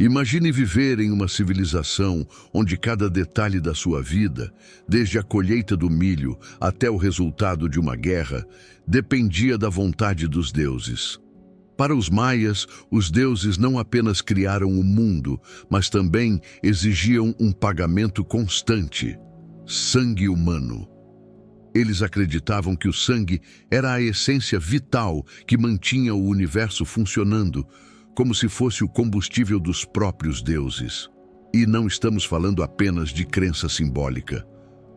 Imagine viver em uma civilização onde cada detalhe da sua vida, desde a colheita do milho até o resultado de uma guerra, dependia da vontade dos deuses. Para os maias, os deuses não apenas criaram o mundo, mas também exigiam um pagamento constante: sangue humano. Eles acreditavam que o sangue era a essência vital que mantinha o universo funcionando, como se fosse o combustível dos próprios deuses. E não estamos falando apenas de crença simbólica.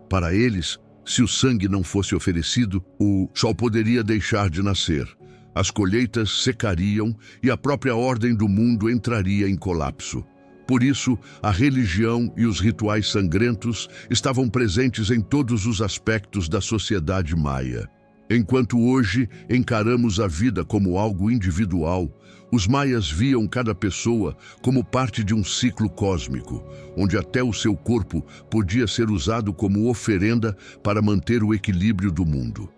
Para eles, se o sangue não fosse oferecido, o sol poderia deixar de nascer, as colheitas secariam e a própria ordem do mundo entraria em colapso. Por isso, a religião e os rituais sangrentos estavam presentes em todos os aspectos da sociedade maia. Enquanto hoje encaramos a vida como algo individual, os maias viam cada pessoa como parte de um ciclo cósmico, onde até o seu corpo podia ser usado como oferenda para manter o equilíbrio do mundo.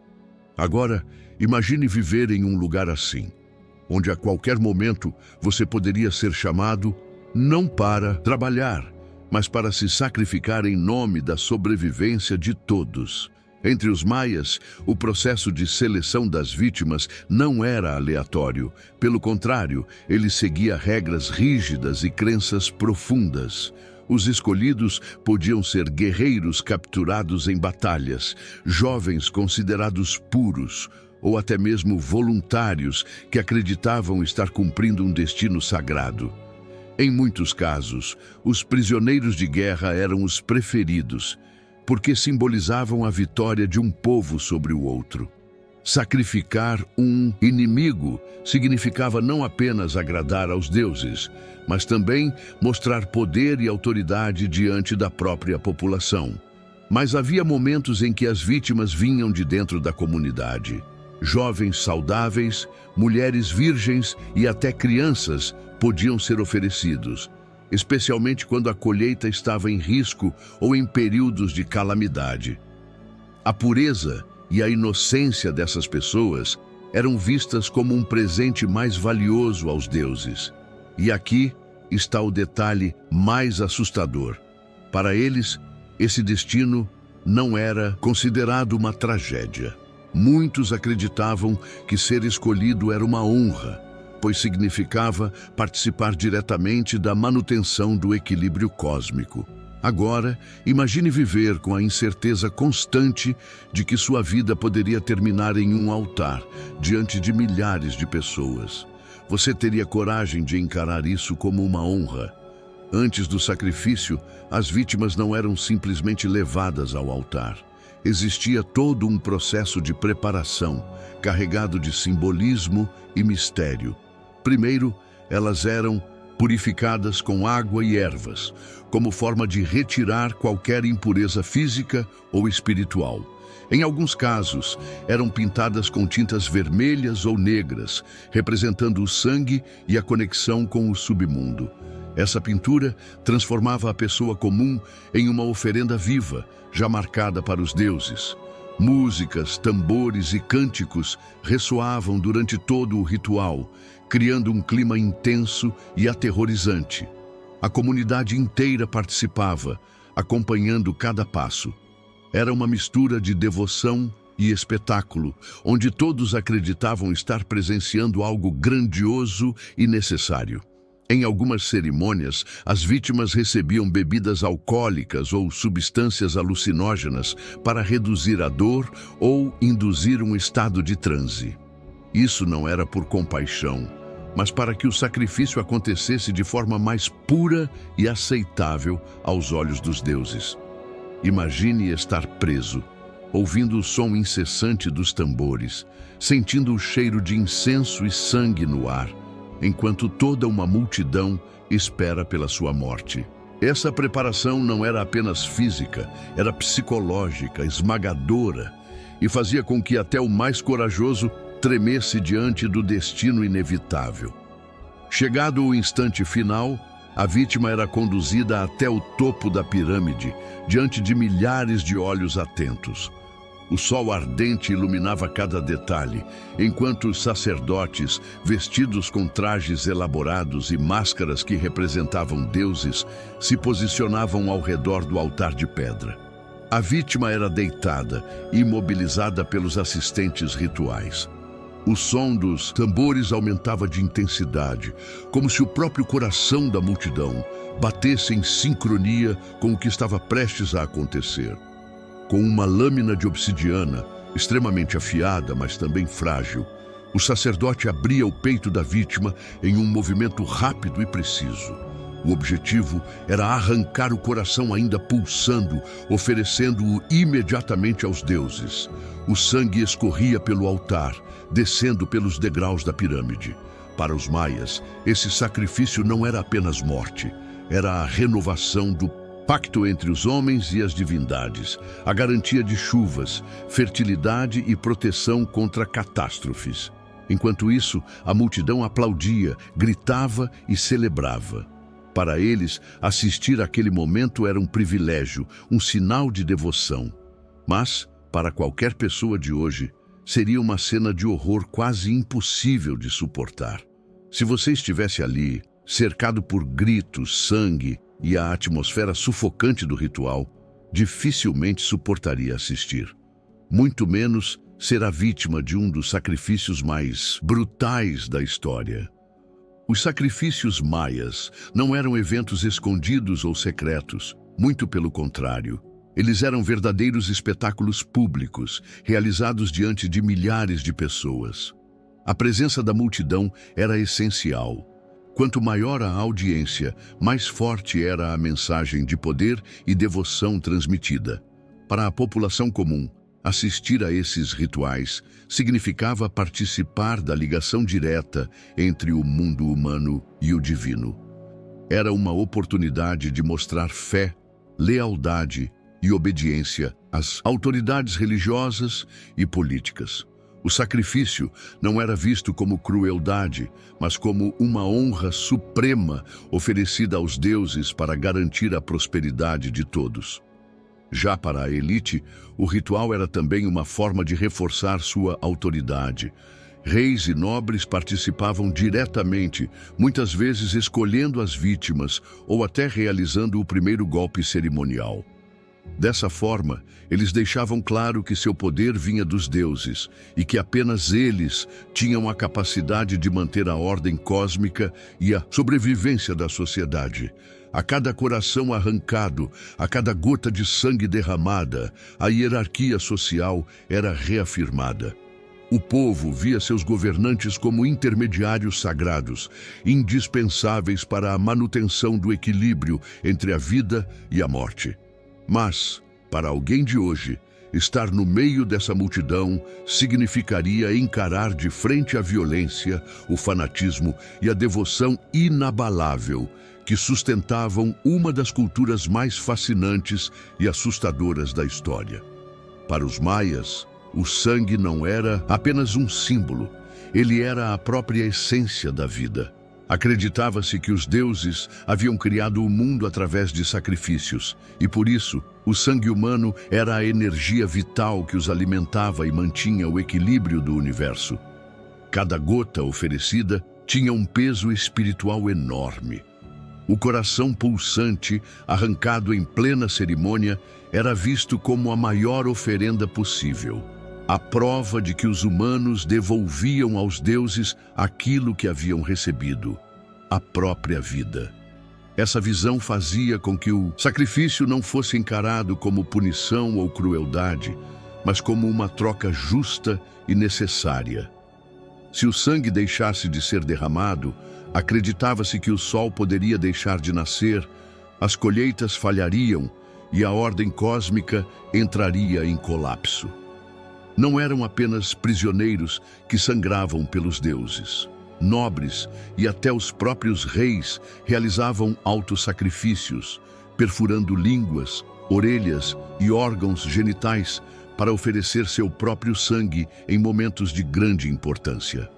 Agora, imagine viver em um lugar assim, onde a qualquer momento você poderia ser chamado não para trabalhar, mas para se sacrificar em nome da sobrevivência de todos. Entre os maias, o processo de seleção das vítimas não era aleatório. Pelo contrário, ele seguia regras rígidas e crenças profundas. Os escolhidos podiam ser guerreiros capturados em batalhas, jovens considerados puros, ou até mesmo voluntários que acreditavam estar cumprindo um destino sagrado. Em muitos casos, os prisioneiros de guerra eram os preferidos, porque simbolizavam a vitória de um povo sobre o outro. Sacrificar um inimigo significava não apenas agradar aos deuses, mas também mostrar poder e autoridade diante da própria população. Mas havia momentos em que as vítimas vinham de dentro da comunidade. Jovens saudáveis, mulheres virgens e até crianças podiam ser oferecidos, especialmente quando a colheita estava em risco ou em períodos de calamidade. A pureza e a inocência dessas pessoas eram vistas como um presente mais valioso aos deuses. E aqui está o detalhe mais assustador. Para eles, esse destino não era considerado uma tragédia. Muitos acreditavam que ser escolhido era uma honra, pois significava participar diretamente da manutenção do equilíbrio cósmico. Agora, imagine viver com a incerteza constante de que sua vida poderia terminar em um altar, diante de milhares de pessoas. Você teria coragem de encarar isso como uma honra? Antes do sacrifício, as vítimas não eram simplesmente levadas ao altar. Existia todo um processo de preparação, carregado de simbolismo e mistério. Primeiro, elas eram purificadas com água e ervas, como forma de retirar qualquer impureza física ou espiritual. Em alguns casos, eram pintadas com tintas vermelhas ou negras, representando o sangue e a conexão com o submundo. Essa pintura transformava a pessoa comum em uma oferenda viva, já marcada para os deuses. Músicas, tambores e cânticos ressoavam durante todo o ritual, criando um clima intenso e aterrorizante. A comunidade inteira participava, acompanhando cada passo. Era uma mistura de devoção e espetáculo, onde todos acreditavam estar presenciando algo grandioso e necessário. Em algumas cerimônias, as vítimas recebiam bebidas alcoólicas ou substâncias alucinógenas para reduzir a dor ou induzir um estado de transe. Isso não era por compaixão, mas para que o sacrifício acontecesse de forma mais pura e aceitável aos olhos dos deuses. Imagine estar preso, ouvindo o som incessante dos tambores, sentindo o cheiro de incenso e sangue no ar, enquanto toda uma multidão espera pela sua morte. Essa preparação não era apenas física, era psicológica, esmagadora, e fazia com que até o mais corajoso tremesse diante do destino inevitável. Chegado o instante final, a vítima era conduzida até o topo da pirâmide, diante de milhares de olhos atentos. O sol ardente iluminava cada detalhe, enquanto os sacerdotes, vestidos com trajes elaborados e máscaras que representavam deuses, se posicionavam ao redor do altar de pedra. A vítima era deitada, imobilizada pelos assistentes rituais. O som dos tambores aumentava de intensidade, como se o próprio coração da multidão batesse em sincronia com o que estava prestes a acontecer. Com uma lâmina de obsidiana, extremamente afiada, mas também frágil, o sacerdote abria o peito da vítima em um movimento rápido e preciso. O objetivo era arrancar o coração ainda pulsando, oferecendo-o imediatamente aos deuses. O sangue escorria pelo altar, descendo pelos degraus da pirâmide. Para os maias, esse sacrifício não era apenas morte, era a renovação do pacto entre os homens e as divindades, a garantia de chuvas, fertilidade e proteção contra catástrofes. Enquanto isso, a multidão aplaudia, gritava e celebrava. Para eles, assistir àquele momento era um privilégio, um sinal de devoção. Mas, para qualquer pessoa de hoje, seria uma cena de horror quase impossível de suportar. Se você estivesse ali, cercado por gritos, sangue e a atmosfera sufocante do ritual, dificilmente suportaria assistir. Muito menos será vítima de um dos sacrifícios mais brutais da história. Os sacrifícios maias não eram eventos escondidos ou secretos, muito pelo contrário. Eles eram verdadeiros espetáculos públicos, realizados diante de milhares de pessoas. A presença da multidão era essencial. Quanto maior a audiência, mais forte era a mensagem de poder e devoção transmitida. Para a população comum, assistir a esses rituais significava participar da ligação direta entre o mundo humano e o divino. Era uma oportunidade de mostrar fé, lealdade e obediência às autoridades religiosas e políticas. O sacrifício não era visto como crueldade, mas como uma honra suprema oferecida aos deuses para garantir a prosperidade de todos. Já para a elite, o ritual era também uma forma de reforçar sua autoridade. Reis e nobres participavam diretamente, muitas vezes escolhendo as vítimas ou até realizando o primeiro golpe cerimonial. Dessa forma, eles deixavam claro que seu poder vinha dos deuses e que apenas eles tinham a capacidade de manter a ordem cósmica e a sobrevivência da sociedade. A cada coração arrancado, a cada gota de sangue derramada, a hierarquia social era reafirmada. O povo via seus governantes como intermediários sagrados, indispensáveis para a manutenção do equilíbrio entre a vida e a morte. Mas, para alguém de hoje, estar no meio dessa multidão significaria encarar de frente a violência, o fanatismo e a devoção inabalável que sustentavam uma das culturas mais fascinantes e assustadoras da história. Para os maias, o sangue não era apenas um símbolo, ele era a própria essência da vida. Acreditava-se que os deuses haviam criado o mundo através de sacrifícios, e por isso, o sangue humano era a energia vital que os alimentava e mantinha o equilíbrio do universo. Cada gota oferecida tinha um peso espiritual enorme. O coração pulsante, arrancado em plena cerimônia, era visto como a maior oferenda possível. A prova de que os humanos devolviam aos deuses aquilo que haviam recebido, a própria vida. Essa visão fazia com que o sacrifício não fosse encarado como punição ou crueldade, mas como uma troca justa e necessária. Se o sangue deixasse de ser derramado, acreditava-se que o sol poderia deixar de nascer, as colheitas falhariam e a ordem cósmica entraria em colapso. Não eram apenas prisioneiros que sangravam pelos deuses. Nobres e até os próprios reis realizavam autossacrifícios, perfurando línguas, orelhas e órgãos genitais para oferecer seu próprio sangue em momentos de grande importância.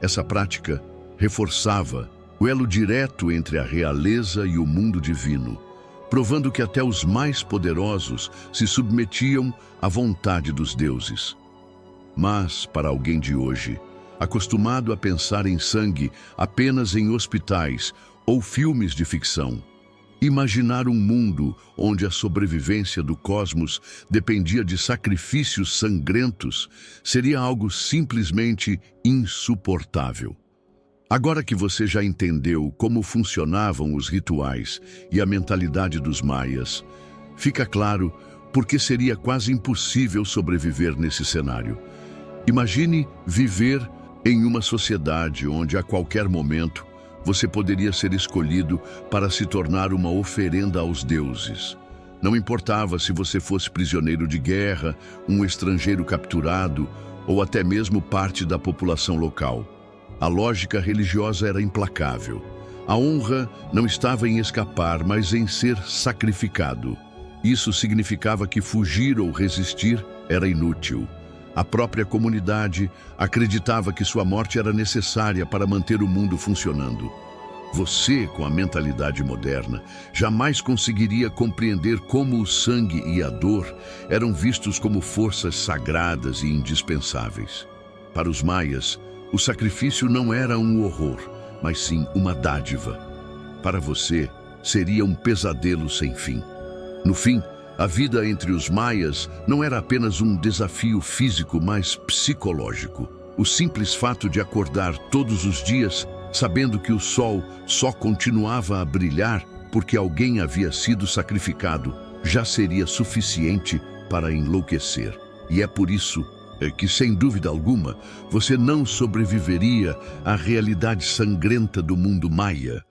Essa prática reforçava o elo direto entre a realeza e o mundo divino, provando que até os mais poderosos se submetiam à vontade dos deuses. Mas, para alguém de hoje, acostumado a pensar em sangue apenas em hospitais ou filmes de ficção, imaginar um mundo onde a sobrevivência do cosmos dependia de sacrifícios sangrentos seria algo simplesmente insuportável. Agora que você já entendeu como funcionavam os rituais e a mentalidade dos maias, fica claro por que seria quase impossível sobreviver nesse cenário. Imagine viver em uma sociedade onde a qualquer momento você poderia ser escolhido para se tornar uma oferenda aos deuses. Não importava se você fosse prisioneiro de guerra, um estrangeiro capturado ou até mesmo parte da população local. A lógica religiosa era implacável. A honra não estava em escapar, mas em ser sacrificado. Isso significava que fugir ou resistir era inútil. A própria comunidade acreditava que sua morte era necessária para manter o mundo funcionando. Você, com a mentalidade moderna, jamais conseguiria compreender como o sangue e a dor eram vistos como forças sagradas e indispensáveis. Para os maias, o sacrifício não era um horror, mas sim uma dádiva. Para você, seria um pesadelo sem fim. No fim, a vida entre os maias não era apenas um desafio físico, mas psicológico. O simples fato de acordar todos os dias, sabendo que o sol só continuava a brilhar porque alguém havia sido sacrificado, já seria suficiente para enlouquecer. E é por isso que, sem dúvida alguma, você não sobreviveria à realidade sangrenta do mundo maia.